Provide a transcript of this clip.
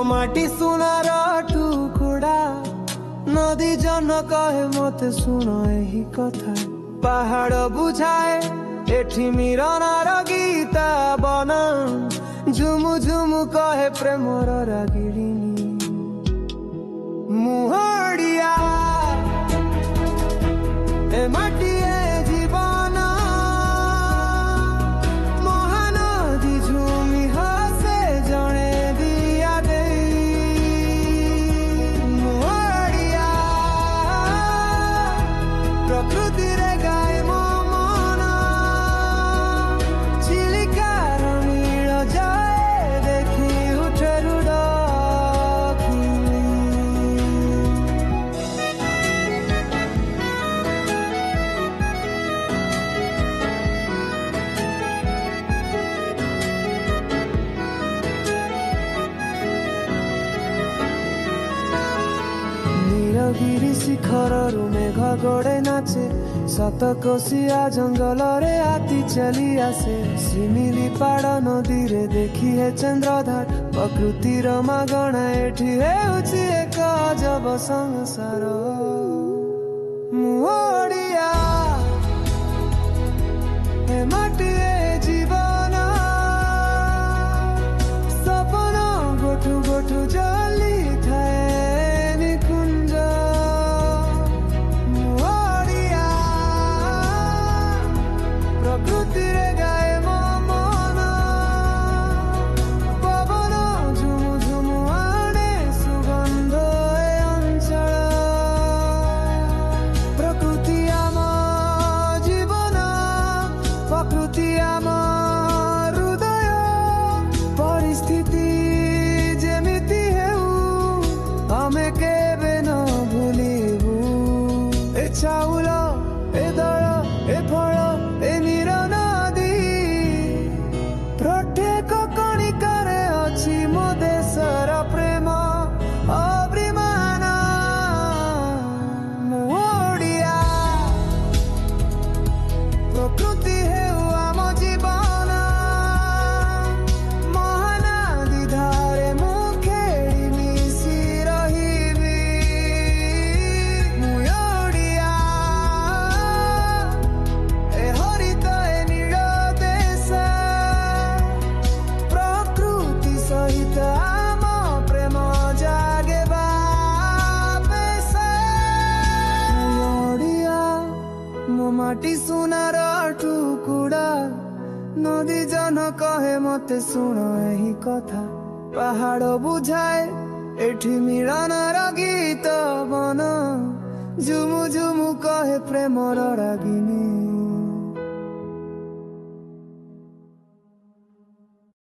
माटी सुनार टुकुड़ा नदी जन कहे मत शुण यही कथा पहाड़ बुझाए एठी मिरनार गीता बना झुमु झुमु कहे प्रेमर रागिणी मुहड़िया ए माटी जीवन महानदी झुमी हसे जणे दिया दे मुहड़िया प्रकृति रे गाय मो मन चिलिकार नील जाए देखी उठे रुड़ा नीलगिरी शिखर मेघ गड़े नाचे सतकोशिया जंगल रे हाथी चली आसे सिमिली पाड़ नदी रे देखी है चंद्रधार प्रकृति मागणा एठी हेउछि एक अजब संसार मुहड़िया ए माटी जीवन सपन गोठु गोठु जली थाए निकुंज मुहड़िया प्रकृति रे गाए मो मन पवन झुमु झुमु आने सुगंध ए अंचल प्रकृति आम जीवन प्रकृति आम हृदय परिस्थिति जेमिति हेउ आमे केबे न भूलिबु ए चाउल ए दल ए फल ए नीर नदी प्रत्येक कणिकारे अछि मो देशर प्रेम अभिमान मुहड़िया प्रकृति हेउ आम जीवन महानदी धारे मु खेली मिशी रहिबी मुहड़िया ए हरित ए नील देश प्रकृति सहित आम प्रेम जागे बापेश मुहड़िया मो माटी सुनार टुकुड़ा नदी जन कहे मते शुण यही कथा पहाड़ बुझाए एठी मिलनार गीत बन झुमु झुमु कहे प्रेमर रागिनी।